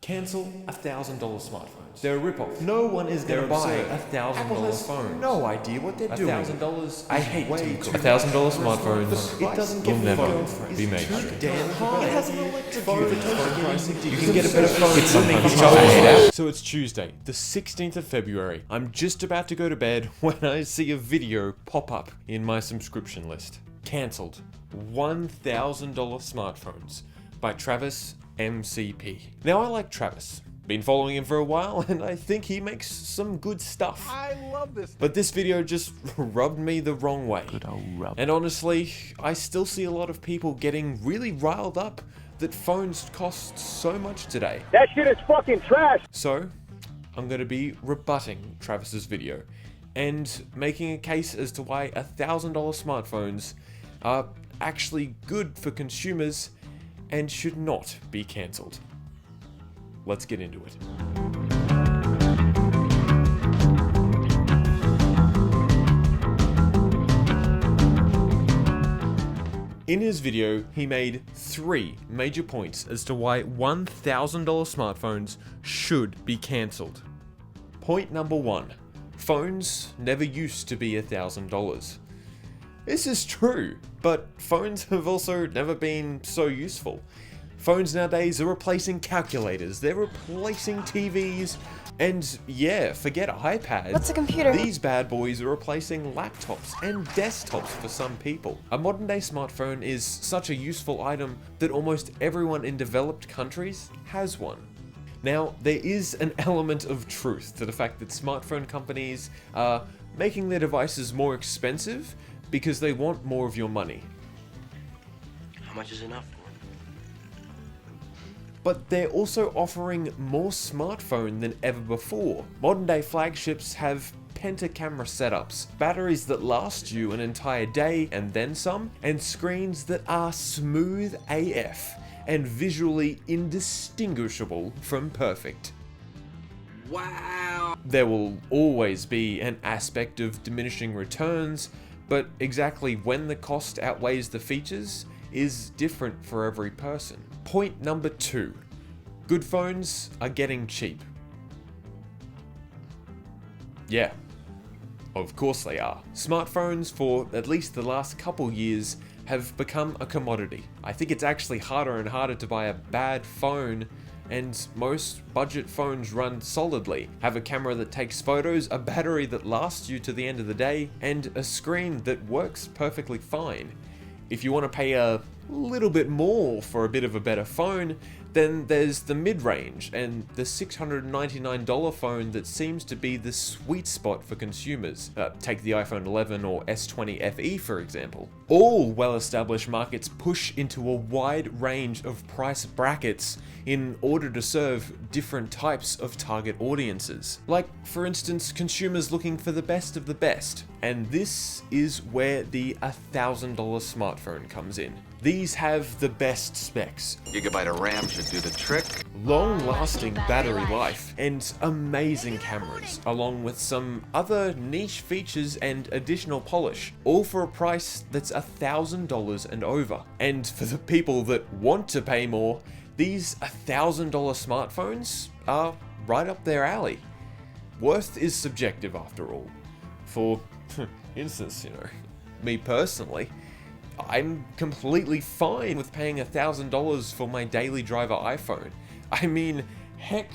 Cancel $1,000 smartphones. They're a rip-off. No one is going to buy $1,000 phone. No idea what they're doing. $1,000. I hate $1,000 smartphones. It doesn't will never be mainstream. It has an electric phone. You can get a better phone. It's something. So it's Tuesday, the 16th of February. I'm just about to go to bed when I see a video pop up in my subscription list. Cancelled. $1,000 smartphones by Travis MCP. Now I like Travis. Been following him for a while and I think he makes some good stuff. I love this. But this video just rubbed me the wrong way. Good old rub. And honestly, I still see a lot of people getting really riled up that phones cost so much today. That shit is fucking trash. So, I'm going to be rebutting Travis's video and making a case as to why $1,000 smartphones are actually good for consumers and should not be cancelled. Let's get into it. In his video, he made 3 major points as to why $1,000 smartphones should be cancelled. Point number 1. Phones never used to be $1,000. This is true, but phones have also never been so useful. Phones nowadays are replacing calculators, they're replacing TVs, and yeah, forget iPads. What's a computer? These bad boys are replacing laptops and desktops for some people. A modern day smartphone is such a useful item that almost everyone in developed countries has one. Now, there is an element of truth to the fact that smartphone companies are making their devices more expensive because they want more of your money. How much is enough? But they're also offering more smartphone than ever before. Modern day flagships have pentacamera setups, batteries that last you an entire day and then some, and screens that are smooth AF and visually indistinguishable from perfect. Wow! There will always be an aspect of diminishing returns, but exactly when the cost outweighs the features is different for every person. Point number 2. Good phones are getting cheap. Yeah, of course they are. Smartphones for at least the last couple years have become a commodity. I think it's actually harder and harder to buy a bad phone, and most budget phones run solidly, have a camera that takes photos, a battery that lasts you to the end of the day, and a screen that works perfectly fine. If you want to pay a little bit more for a bit of a better phone, then there's the mid-range and the $699 phone that seems to be the sweet spot for consumers. Take the iPhone 11 or S20 FE for example. All well-established markets push into a wide range of price brackets in order to serve different types of target audiences. Like, for instance, consumers looking for the best of the best. And this is where the $1,000 smartphone comes in. These have the best specs. Gigabyte of RAM should do the trick. Long-lasting battery life and amazing cameras, along with some other niche features and additional polish, all for a price that's $1,000 and over. And for the people that want to pay more, these $1,000 smartphones are right up their alley. Worth is subjective after all. For instance, me personally, I'm completely fine with paying $1,000 for my daily driver iPhone. I mean, heck,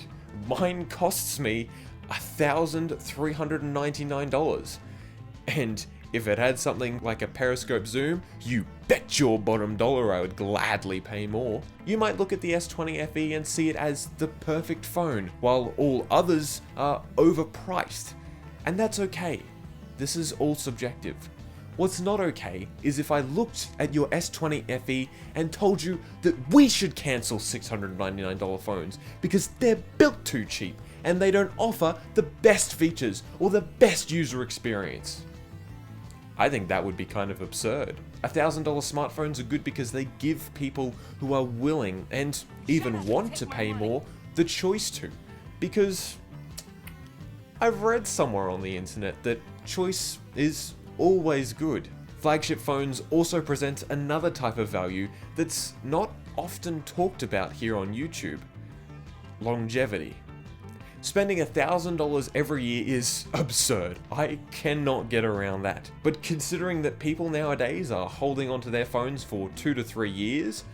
mine costs me $1,399. And if it had something like a periscope zoom, you bet your bottom dollar I would gladly pay more. You might look at the S20 FE and see it as the perfect phone, while all others are overpriced. And that's okay. This is all subjective. What's not okay is if I looked at your S20 FE and told you that we should cancel $699 phones because they're built too cheap and they don't offer the best features or the best user experience. I think that would be kind of absurd. $1,000 smartphones are good because they give people who are willing and even want to pay more the choice to. Because I've read somewhere on the internet that choice is always good. Flagship phones also present another type of value that's not often talked about here on YouTube. longevity. Spending $1,000 every year is absurd. I cannot get around that. But considering that people nowadays are holding onto their phones for 2 to 3 years,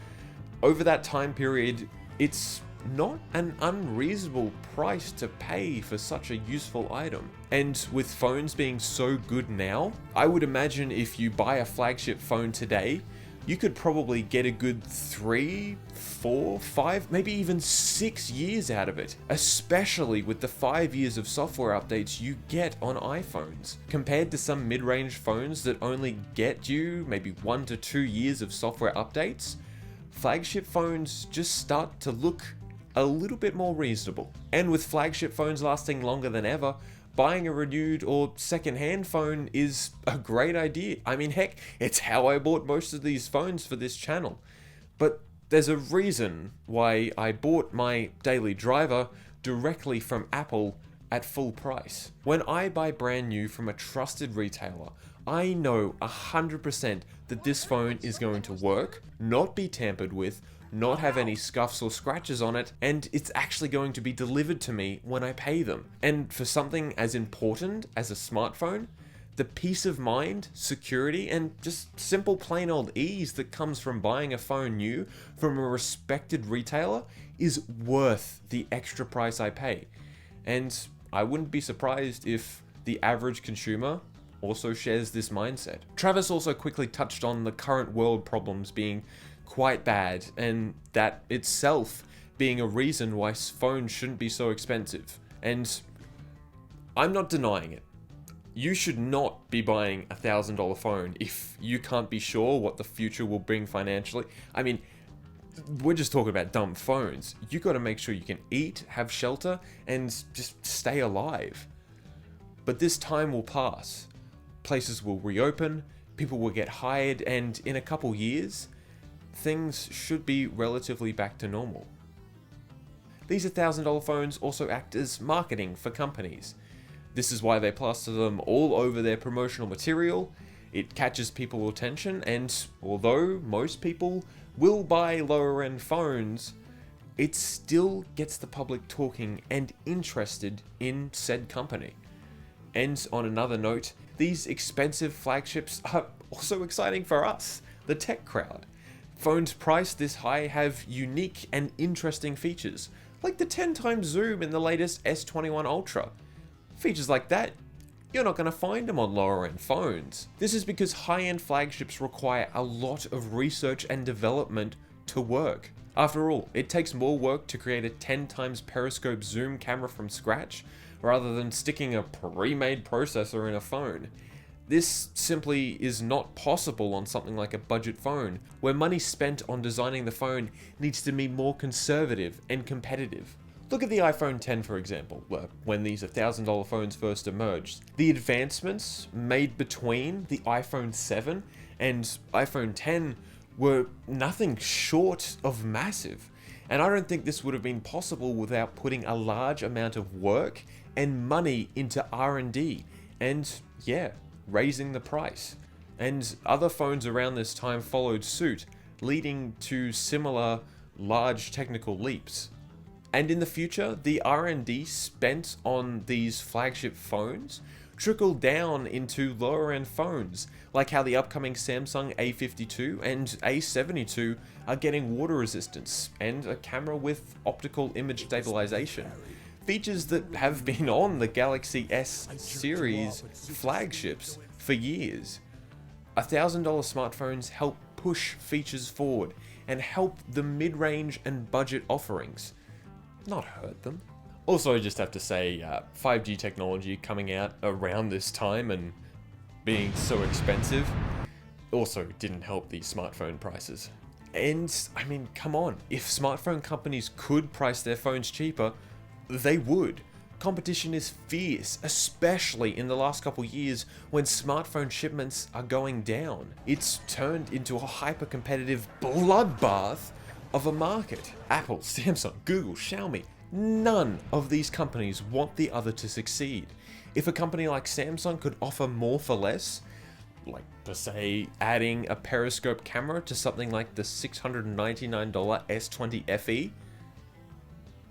over that time period, it's not an unreasonable price to pay for such a useful item. And with phones being so good now, I would imagine if you buy a flagship phone today, you could probably get a good 3, 4, 5, maybe even 6 years out of it, especially with the 5 years of software updates you get on iPhones. Compared to some mid-range phones that only get you maybe 1 to 2 years of software updates, flagship phones just start to look a little bit more reasonable. And with flagship phones lasting longer than ever, buying a renewed or second-hand phone is a great idea. I mean, heck, it's how I bought most of these phones for this channel. But there's a reason why I bought my daily driver directly from Apple at full price. When I buy brand new from a trusted retailer, I know 100% that this phone is going to work, not be tampered with, not have any scuffs or scratches on it, and it's actually going to be delivered to me when I pay them. And for something as important as a smartphone, the peace of mind, security, and just simple plain old ease that comes from buying a phone new from a respected retailer is worth the extra price I pay. And I wouldn't be surprised if the average consumer also shares this mindset. Travis also quickly touched on the current world problems being quite bad, and that itself being a reason why phones shouldn't be so expensive. And I'm not denying it. You should not be buying a $1,000 phone if you can't be sure what the future will bring financially. I mean, we're just talking about dumb phones. You got to make sure you can eat, have shelter, and just stay alive. But this time will pass. Places will reopen, people will get hired, and in a couple years, things should be relatively back to normal. These $1,000 phones also act as marketing for companies. This is why they plaster them all over their promotional material. It catches people's attention, and although most people will buy lower end phones, it still gets the public talking and interested in said company. And on another note, these expensive flagships are also exciting for us, the tech crowd. Phones priced this high have unique and interesting features, like the 10 times zoom in the latest S21 Ultra. Features like that, you're not going to find them on lower end phones. This is because high-end flagships require a lot of research and development to work. After all, it takes more work to create a 10 times periscope zoom camera from scratch, rather than sticking a pre-made processor in a phone. This simply is not possible on something like a budget phone, where money spent on designing the phone needs to be more conservative and competitive. Look at the iPhone X for example, when these $1,000 phones first emerged. The advancements made between the iPhone 7 and iPhone X were nothing short of massive. And I don't think this would have been possible without putting a large amount of work and money into R&D, and yeah, raising the price. And other phones around this time followed suit, leading to similar large technical leaps. And in the future, the R&D spent on these flagship phones trickle down into lower end phones, like how the upcoming Samsung A52 and A72 are getting water resistance and a camera with optical image stabilization. Features that have been on the Galaxy S series flagships for years. $1,000 smartphones help push features forward and help the mid-range and budget offerings, not hurt them. Also, I just have to say, 5G technology coming out around this time and being so expensive also didn't help the smartphone prices. And, I mean, come on, if smartphone companies could price their phones cheaper, they would. Competition is fierce, especially in the last couple years when smartphone shipments are going down. It's turned into a hyper-competitive bloodbath of a market. Apple, Samsung, Google, Xiaomi, none of these companies want the other to succeed. If a company like Samsung could offer more for less, like per se adding a periscope camera to something like the $699 S20 FE,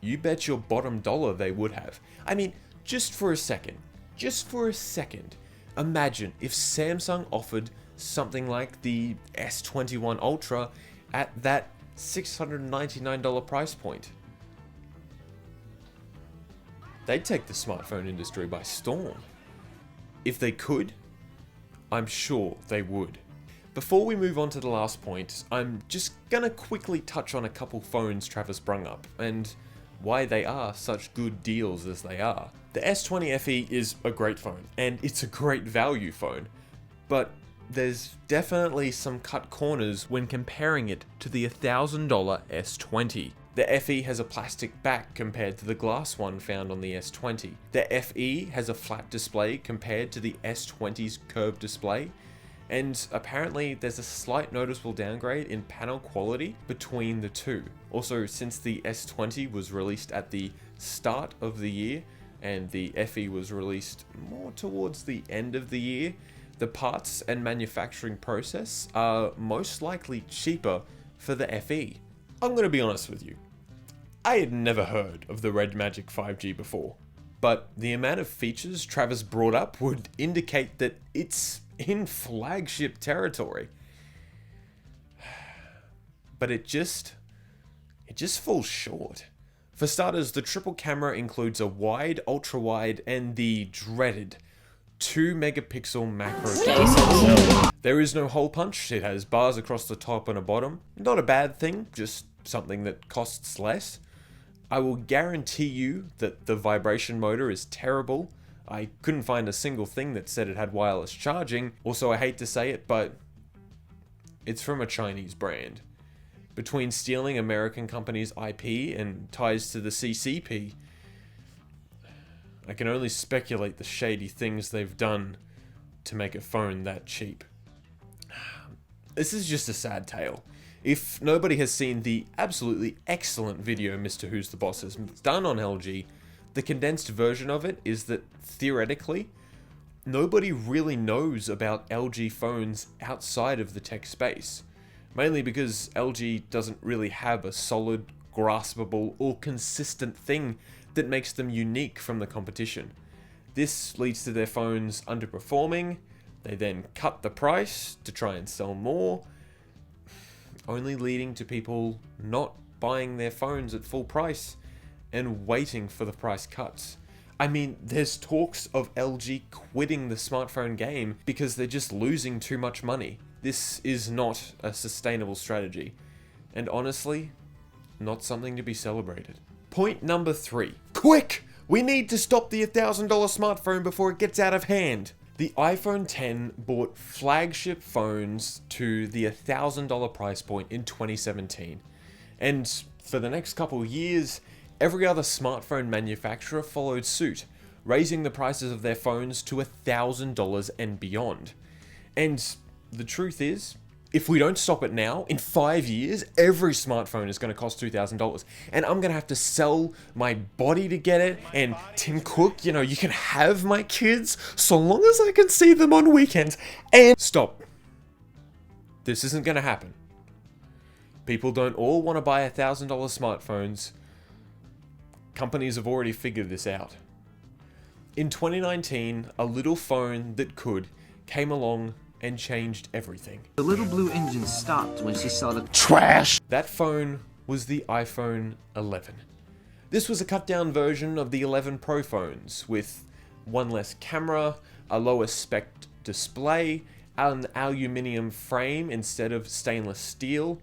You bet your bottom dollar they would have. I mean, just for a second, imagine if Samsung offered something like the S21 Ultra at that $699 price point. They'd take the smartphone industry by storm. If they could, I'm sure they would. Before we move on to the last point, I'm just gonna quickly touch on a couple phones Travis brung up, and why they are such good deals as they are. The S20 FE is a great phone, and it's a great value phone, but there's definitely some cut corners when comparing it to the $1,000 S20. The FE has a plastic back compared to the glass one found on the S20. The FE has a flat display compared to the S20's curved display, and apparently there's a slight noticeable downgrade in panel quality between the two. Also, since the S20 was released at the start of the year and the FE was released more towards the end of the year, the parts and manufacturing process are most likely cheaper for the FE. I'm gonna be honest with you, I had never heard of the Red Magic 5G before, but the amount of features Travis brought up would indicate that it's in flagship territory. But it just falls short. For starters, the triple camera includes a wide, ultra-wide, and the dreaded 2 megapixel macro sensor. There is no hole punch, it has bars across the top and a bottom. Not a bad thing, just something that costs less. I will guarantee you that the vibration motor is terrible. I couldn't find a single thing that said it had wireless charging. Also, I hate to say it, but it's from a Chinese brand. Between stealing American companies' IP and ties to the CCP, I can only speculate the shady things they've done to make a phone that cheap. This is just a sad tale. If nobody has seen the absolutely excellent video Mr. Who's the Boss has done on LG, the condensed version of it is that, theoretically, nobody really knows about LG phones outside of the tech space. Mainly because LG doesn't really have a solid, graspable, or consistent thing that makes them unique from the competition. This leads to their phones underperforming, they then cut the price to try and sell more, only leading to people not buying their phones at full price and waiting for the price cuts. I mean, there's talks of LG quitting the smartphone game because they're just losing too much money. This is not a sustainable strategy, and honestly, not something to be celebrated. Point number 3. Quick! We need to stop the $1,000 smartphone before it gets out of hand. The iPhone X brought flagship phones to the $1,000 price point in 2017. And for the next couple of years, every other smartphone manufacturer followed suit, raising the prices of their phones to $1,000 and beyond. And the truth is, if we don't stop it now, in 5 years, every smartphone is going to cost $2,000. And I'm going to have to sell my body to get it. And Tim Cook, you can have my kids so long as I can see them on weekends. And stop. This isn't going to happen. People don't all want to buy $1,000 smartphones. Companies have already figured this out. In 2019, a little phone that could came along and changed everything. The little blue engine stopped when she saw the trash. That phone was the iPhone 11. This was a cut down version of the 11 Pro phones with one less camera, a lower spec display, an aluminium frame instead of stainless steel,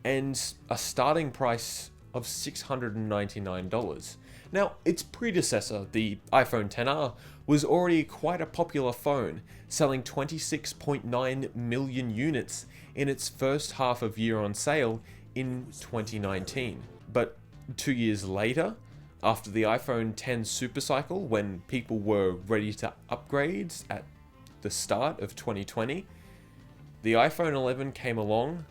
and a starting price of $699. Now, its predecessor, the iPhone XR, was already quite a popular phone, selling 26.9 million units in its first half of year on sale in 2019. But 2 years later, after the iPhone X supercycle, when people were ready to upgrade at the start of 2020, the iPhone 11 came along,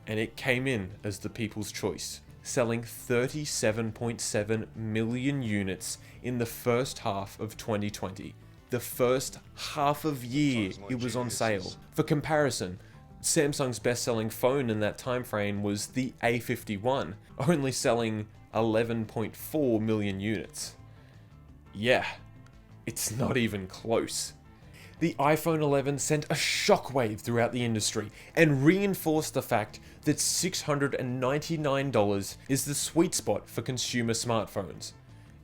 and it came in as the people's choice, selling 37.7 million units in the first half of 2020. The first half of year it was on sale. For comparison, Samsung's best-selling phone in that time frame was the A51, only selling 11.4 million units. Yeah, it's not even close. The iPhone 11 sent a shockwave throughout the industry and reinforced the fact that $699 is the sweet spot for consumer smartphones.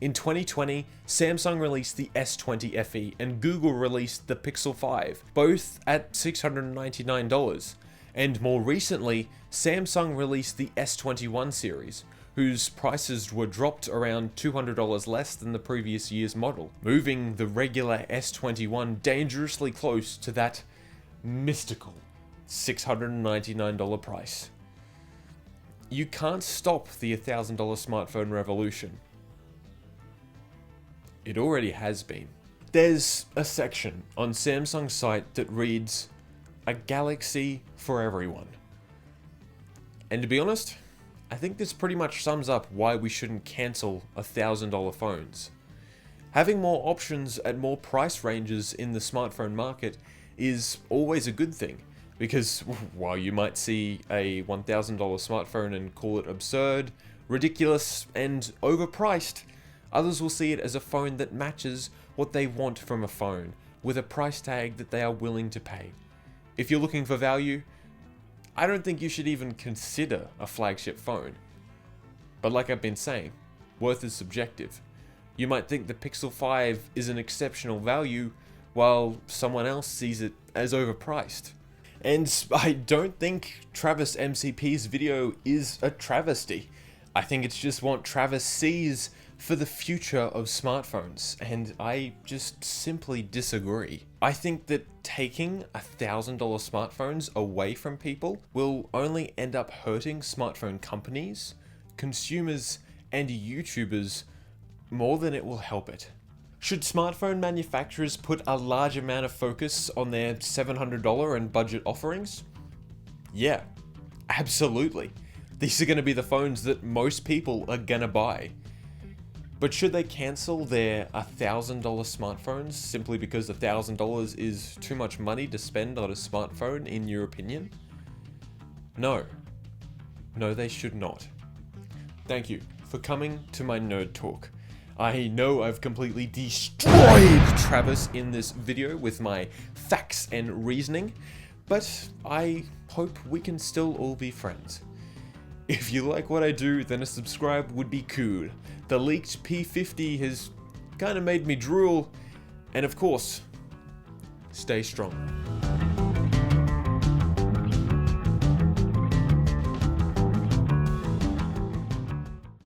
In 2020, Samsung released the S20 FE and Google released the Pixel 5, both at $699. And more recently, Samsung released the S21 series, whose prices were dropped around $200 less than the previous year's model, moving the regular S21 dangerously close to that mystical $699 price. You can't stop the $1,000 smartphone revolution. It already has been. There's a section on Samsung's site that reads, "A galaxy for everyone." And to be honest, I think this pretty much sums up why we shouldn't cancel $1,000 phones. Having more options at more price ranges in the smartphone market is always a good thing, because while you might see a $1,000 smartphone and call it absurd, ridiculous, and overpriced, others will see it as a phone that matches what they want from a phone, with a price tag that they are willing to pay. If you're looking for value, I don't think you should even consider a flagship phone. But like I've been saying, worth is subjective. You might think the Pixel 5 is an exceptional value, while someone else sees it as overpriced. And I don't think Travis MCP's video is a travesty. I think it's just what Travis sees for the future of smartphones, and I just simply disagree. I think that taking $1,000 smartphones away from people will only end up hurting smartphone companies, consumers, and YouTubers more than it will help it. Should smartphone manufacturers put a large amount of focus on their $700 and budget offerings? Yeah, absolutely. These are going to be the phones that most people are gonna buy. But should they cancel their $1,000 smartphones simply because $1,000 is too much money to spend on a smartphone, in your opinion? No. No, they should not. Thank you for coming to my nerd talk. I know I've completely destroyed Travis in this video with my facts and reasoning, but I hope we can still all be friends. If you like what I do, then a subscribe would be cool. The leaked P50 has kind of made me drool. And of course, stay strong.